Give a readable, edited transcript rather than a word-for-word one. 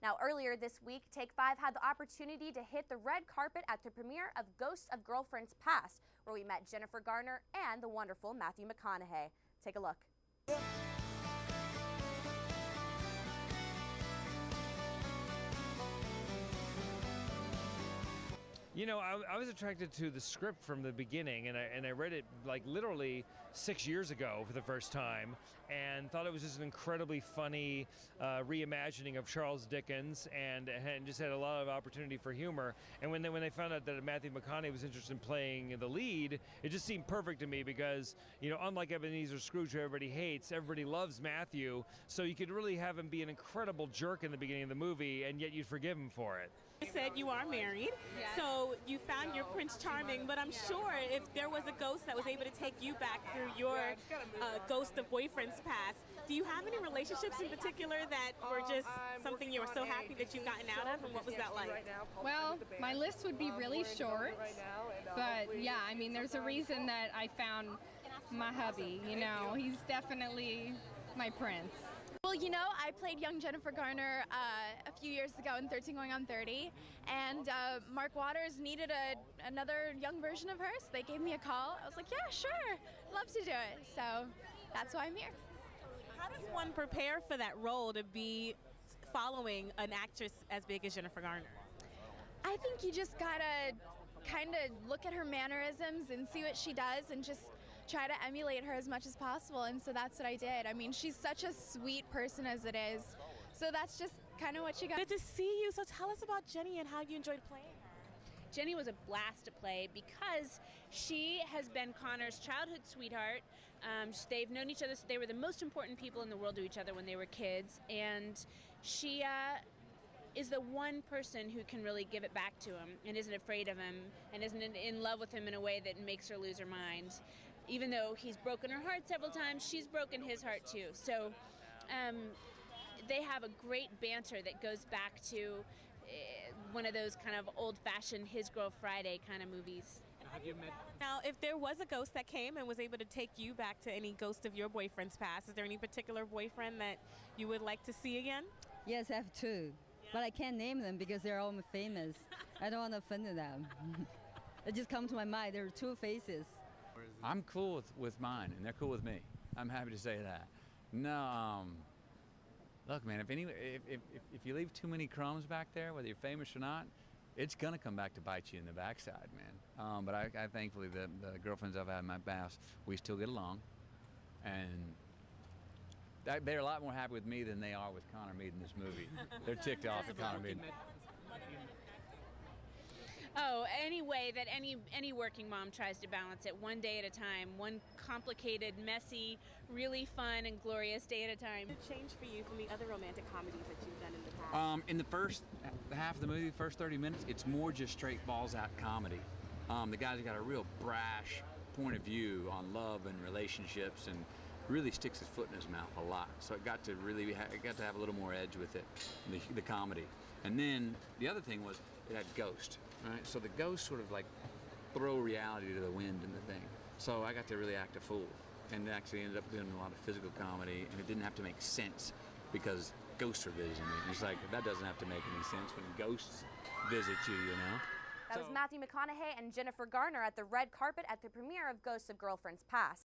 Now, earlier this week, Take 5 had the opportunity to hit the red carpet at the premiere of Ghosts of Girlfriends Past, where we met Jennifer Garner and the wonderful Matthew McConaughey. Take a look. You know, I was attracted to the script from the beginning, and I read it like literally 6 years ago for the first time, and thought it was just an incredibly funny reimagining of Charles Dickens, and just had a lot of opportunity for humor. And when they found out that Matthew McConaughey was interested in playing the lead, it just seemed perfect to me because, you know, unlike Ebenezer Scrooge, who everybody hates, everybody loves Matthew, so you could really have him be an incredible jerk in the beginning of the movie, and yet you'd forgive him for it. You said you are married, so you found your Prince Charming, but I'm sure if there was a ghost that was able to take you back through your Ghost of Boyfriends Past, do you have any relationships in particular that were just something you were so happy that you've gotten out of, and what was that like? Well, my list would be really short, but yeah, I mean, there's a reason that I found my hubby, you know, he's definitely my prince. Well, you know, I played young Jennifer Garner a few years ago in 13 Going on 30, and Mark Waters needed another young version of her, so they gave me a call. I was like, yeah, sure, love to do it. So that's why I'm here. How does one prepare for that role to be following an actress as big as Jennifer Garner? I think you just gotta kind of look at her mannerisms and see what she does and just try to emulate her as much as possible, and so that's what I did. I mean, she's such a sweet person as it is, so that's just kind of what she got. Good to see you. So tell us about Jenny and how you enjoyed playing her. Jenny was a blast to play because she has been Connor's childhood sweetheart. They've known each other, so they were the most important people in the world to each other when they were kids, and she is the one person who can really give it back to him and isn't afraid of him and isn't in love with him in a way that makes her lose her mind. Even though he's broken her heart several times, she's broken his heart too. So they have a great banter that goes back to one of those kind of old-fashioned His Girl Friday kind of movies. Have you met? Now, if there was a ghost that came and was able to take you back to any ghost of your boyfriend's past, is there any particular boyfriend that you would like to see again? Yes, I have two. But I can't name them because they're all famous. I don't want to offend them. It just comes to my mind. There are two faces. I'm cool with mine, and they're cool with me. I'm happy to say that. No, look, man, if you leave too many crumbs back there, whether you're famous or not, it's gonna come back to bite you in the backside, man. But I thankfully, the girlfriends I've had in my past, we still get along, and they're a lot more happy with me than they are with Connor Mead in this movie. They're ticked off at Connor Mead. Oh, any way that any working mom tries to balance it, one day at a time, one complicated, messy, really fun and glorious day at a time. What changed for you from the other romantic comedies that you've done in the past? In the first half of the movie, first 30 minutes, it's more just straight balls out comedy. The guy's got a real brash point of view on love and relationships, and really sticks his foot in his mouth a lot. So it got to have a little more edge with it, the comedy. And then the other thing was it had ghost, right? So the ghost sort of like throw reality to the wind in the thing. So I got to really act a fool, and actually ended up doing a lot of physical comedy, and it didn't have to make sense because ghosts are visiting me. It's like, that doesn't have to make any sense when ghosts visit you, you know? That was Matthew McConaughey and Jennifer Garner at the red carpet at the premiere of Ghosts of Girlfriends Past.